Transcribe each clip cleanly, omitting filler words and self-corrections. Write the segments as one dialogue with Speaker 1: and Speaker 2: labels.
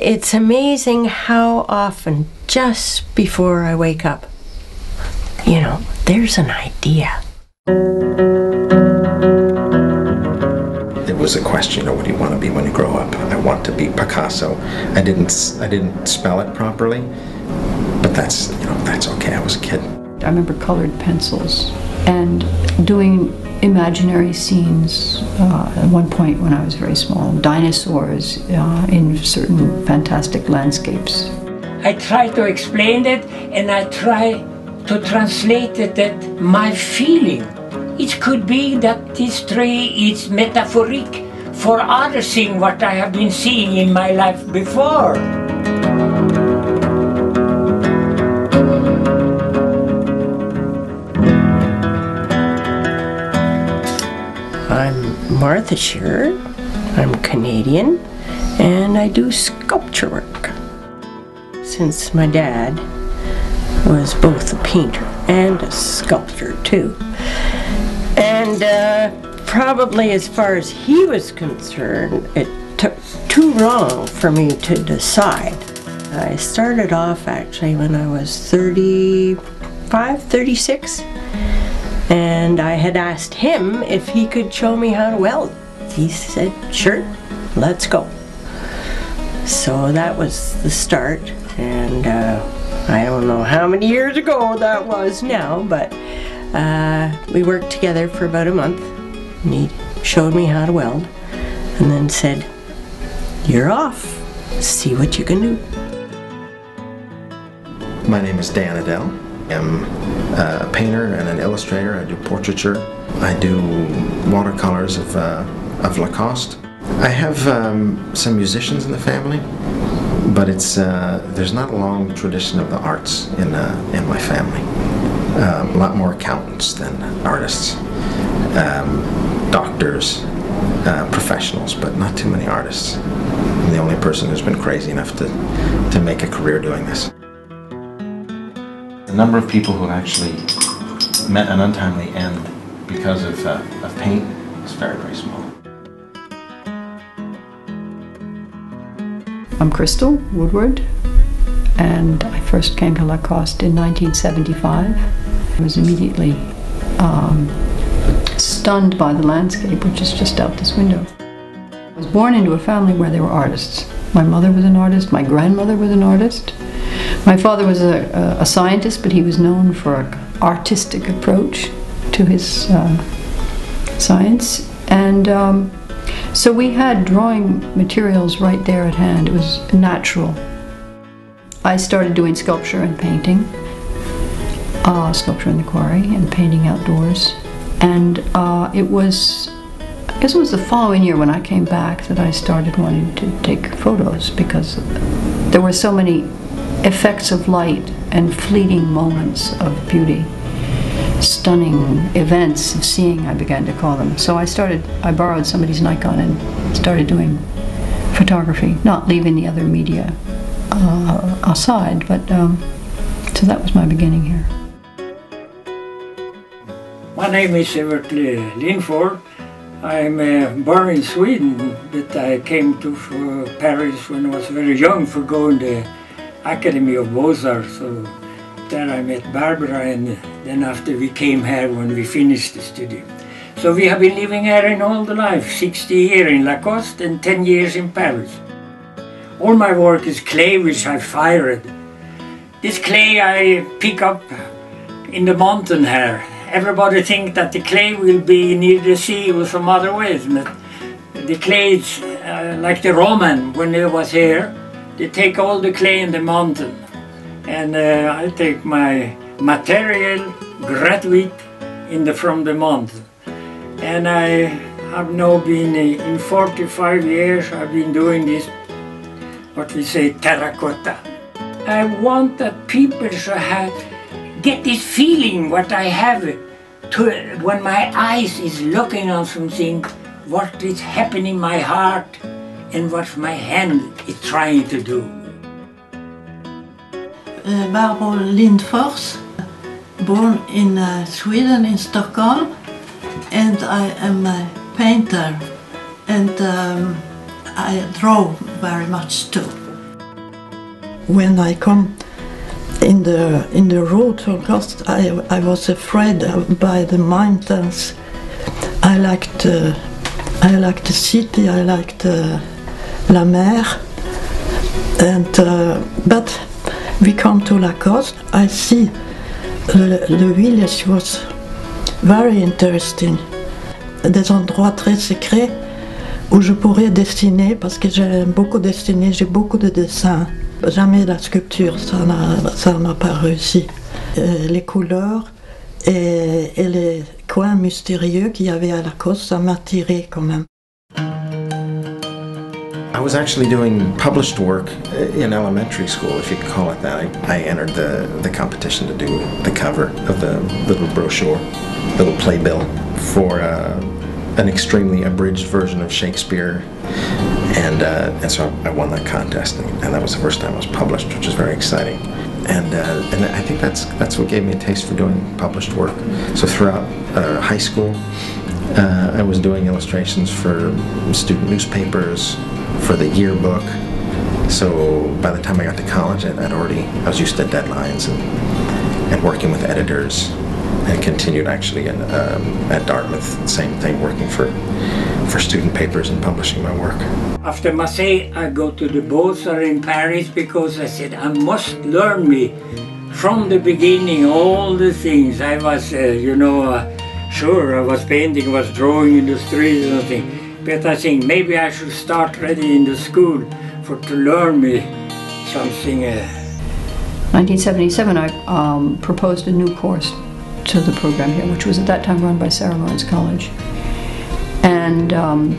Speaker 1: it's amazing how often, just before I wake up, you know, there's an idea.
Speaker 2: It was a question, what do you want to be when you grow up? I want to be Picasso. I didn't spell it properly, but that's okay. I was a kid.
Speaker 3: I remember colored pencils and doing imaginary scenes at one point when I was very small, dinosaurs in certain fantastic landscapes.
Speaker 4: I try to explain it, and I try to translate it that my feeling. It could be that this tree is metaphoric for other things what I have been seeing in my life before.
Speaker 1: I'm Martha Shearer. I'm Canadian, and I do sculpture work. Since my dad was both a painter and a sculptor too. And probably as far as he was concerned, it took too long for me to decide. I started off actually when I was 35, 36, and I had asked him if he could show me how to weld. He said, sure, let's go. So that was the start, and I don't know how many years ago that was now, but we worked together for about a month, and he showed me how to weld, and then said, you're off, see what you can do.
Speaker 2: My name is Dan Adele. I'm a painter and an illustrator. I do portraiture. I do watercolors of Lacoste. I have some musicians in the family, but there's not a long tradition of the arts in my family. A lot more accountants than artists, doctors, professionals, but not too many artists. I'm the only person who's been crazy enough to make a career doing this. The number of people who actually met an untimely end because of paint is very, very small.
Speaker 3: I'm Crystal Woodward, and I first came to Lacoste in 1975. I was immediately stunned by the landscape, which is just out this window. I was born into a family where there were artists. My mother was an artist, my grandmother was an artist. My father was a scientist, but he was known for an artistic approach to his science. And so we had drawing materials right there at hand. It was natural. I started doing sculpture and painting, sculpture in the quarry and painting outdoors. And I guess it was the following year when I came back that I started wanting to take photos, because there were so many effects of light and fleeting moments of beauty, stunning events of seeing, I began to call them. So I borrowed somebody's Nikon and started doing photography, not leaving the other media aside, but so that was my beginning here.
Speaker 4: My name is Evert Lindford. I'm born in Sweden, but I came to Paris when I was very young for going to Academy of Beaux-Arts. So there I met Barbara, and then after we came here when we finished the study. So we have been living here in all the life, 60 years in Lacoste and 10 years in Paris. All my work is clay which I fired. This clay I pick up in the mountain here. Everybody think that the clay will be near the sea or some other ways, but the clay is like the Roman when they was here. They take all the clay in the mountain, and I take my material graduate from the mountain. And I have now been in 45 years. I've been doing this, what we say, terracotta. I want that people should get this feeling what I have when my eyes is looking on something, what is happening in my heart and what my hand is trying to do.
Speaker 5: Barbara Lindfors, born in Sweden, in Stockholm, and I am a painter, and I draw very much too. when I come in the road to Lacoste, I was afraid by the mountains. I liked the city, I liked la mer, and but we come to Lacoste. I see the village was very interesting. Des endroits très secrets où je pourrais dessiner, parce que j'aime beaucoup dessiner, j'ai beaucoup de dessins. Jamais la sculpture, ça n'a pas réussi. Les couleurs et les coins mystérieux qu'il y avait à Lacoste, ça m'a attiré quand même.
Speaker 2: I was actually doing published work in elementary school, if you could call it that. I entered the competition to do the cover of the little brochure, little playbill for an extremely abridged version of Shakespeare, and so I won that contest, and that was the first time I was published, which is very exciting. And I think that's what gave me a taste for doing published work. So throughout high school, I was doing illustrations for student newspapers, for the yearbook. So by the time I got to college, I was used to deadlines and working with editors, and continued actually at Dartmouth, same thing, working for student papers and publishing my work.
Speaker 4: After Marseille, I go to the Beaux-Arts in Paris because I said I must learn me from the beginning all the things. I was, sure, I was painting, I was drawing in the street and everything. But I think maybe I should start already in the school to learn me something.
Speaker 3: 1977, I proposed a new course to the program here, which was at that time run by Sarah Lawrence College. And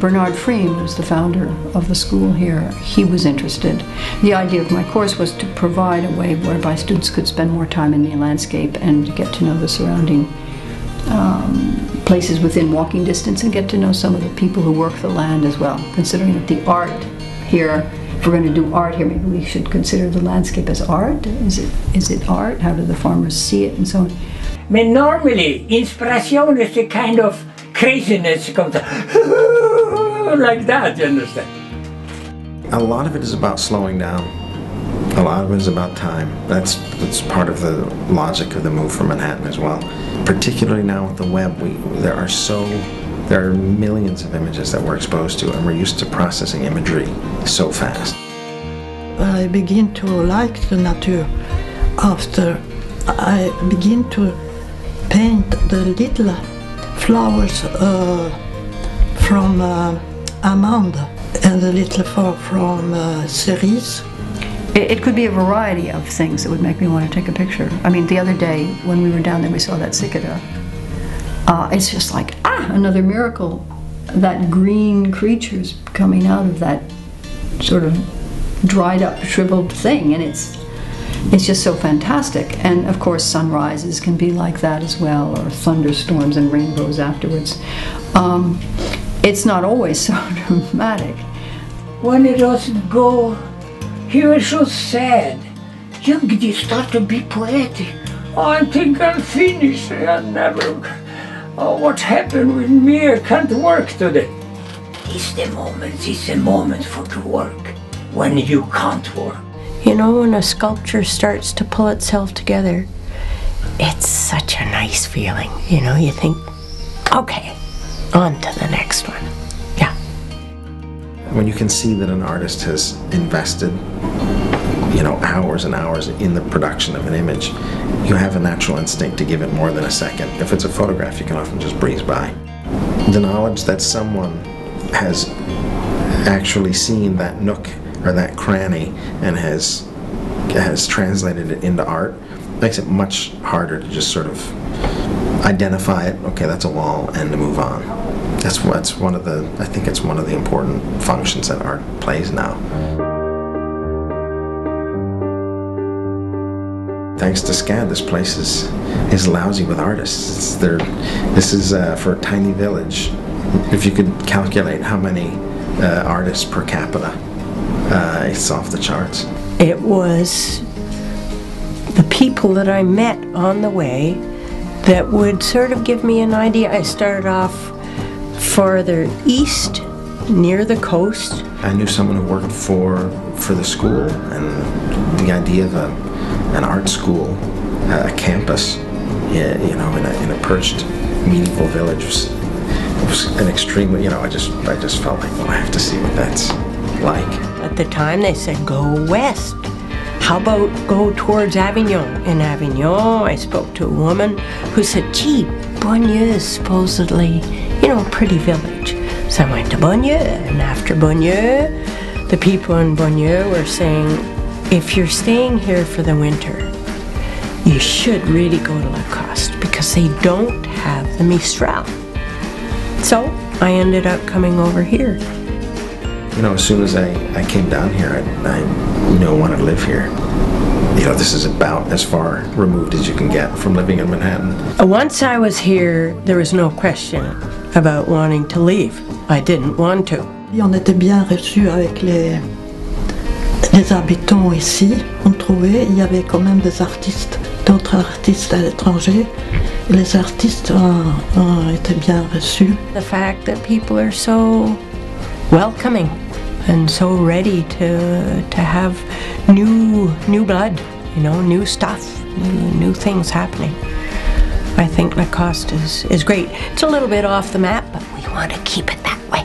Speaker 3: Bernard Freem was the founder of the school here. He was interested. The idea of my course was to provide a way whereby students could spend more time in the landscape and get to know the surrounding places within walking distance, and get to know some of the people who work the land as well. Considering that the art here, if we're going to do art here, maybe we should consider the landscape as art. Is it art? How do the farmers see it, and so on?
Speaker 4: I mean, normally, inspiration is a kind of craziness, comes like that, you understand?
Speaker 2: A lot of it is about slowing down. A lot of it is about time. That's part of the logic of the move from Manhattan as well. Particularly now with the web, there are millions of images that we're exposed to, and we're used to processing imagery so fast.
Speaker 5: I begin to like the nature after I begin to paint the little flowers from amande and the little flower from cerise.
Speaker 3: It could be a variety of things that would make me want to take a picture. I mean, the other day when we were down there, we saw that cicada. It's just like, another miracle. That green creature's coming out of that sort of dried up, shriveled thing, and it's just so fantastic. And of course, sunrises can be like that as well, or thunderstorms and rainbows afterwards. It's not always so dramatic.
Speaker 4: When it doesn't go, he was so sad. You start to be poetic. Oh, I think I'll finish. I'll never. Oh, what happened with me? I can't work today. It's the moment for the work. When you can't work.
Speaker 1: You know, when a sculpture starts to pull itself together, it's such a nice feeling. You know, you think, okay, on to the next one. Yeah.
Speaker 2: When you can see that an artist has invested, hours and hours in the production of an image, you have a natural instinct to give it more than a second. If it's a photograph, you can often just breeze by. The knowledge that someone has actually seen that nook or that cranny and has translated it into art makes it much harder to just sort of identify it. Okay, that's a wall, and to move on. I think it's one of the important functions that art plays now. Thanks to SCAD, this place is lousy with artists. This is for a tiny village. If you could calculate how many artists per capita, it's off the charts.
Speaker 1: It was the people that I met on the way that would sort of give me an idea. I started off farther east near the coast.
Speaker 2: I knew someone who worked for the school, and the idea of an art school, a campus, you know, in a perched, meaningful village was an extremely, you know, I just felt like, well, I have to see what that's like.
Speaker 1: At the time, they said, go west. How about go towards Avignon? In Avignon, I spoke to a woman who said, gee, Bonnieux is supposedly, you know, a pretty village. So I went to Bonnieux, and after Bonnieux, the people in Bonnieux were saying, if you're staying here for the winter, you should really go to Lacoste because they don't have the Mistral. So I ended up coming over here.
Speaker 2: You know, as soon as I came down here, I knew I wanted to live here. You know, this is about as far removed as you can get from living in Manhattan.
Speaker 1: Once I was here, there was no question about wanting to leave. I didn't want to.
Speaker 5: Et on était bien reçus avec les habitants ici. On trouvait, il y avait quand même des artistes, d'autres artistes à l'étranger. Les artistes ont été bien reçus.
Speaker 1: The fact that people are so welcoming and so ready to have new blood, you know, new stuff, new things happening. I think Lacoste is great. It's a little bit off the map, but we want to keep it that way.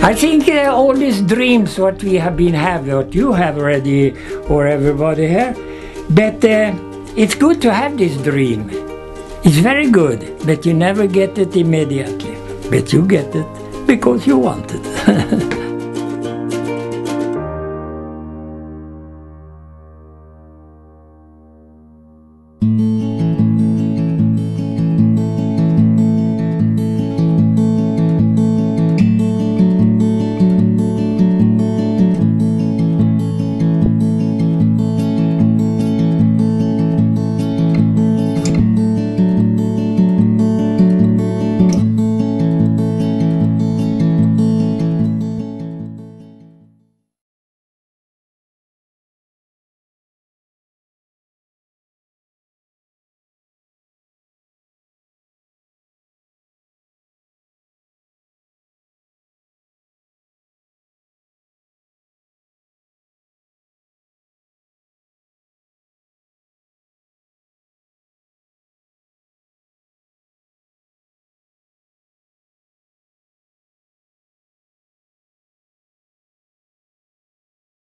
Speaker 4: I think all these dreams what we have been having, what you have already, or everybody here, but it's good to have this dream. It's very good, but you never get it immediately. But you get it because you want it.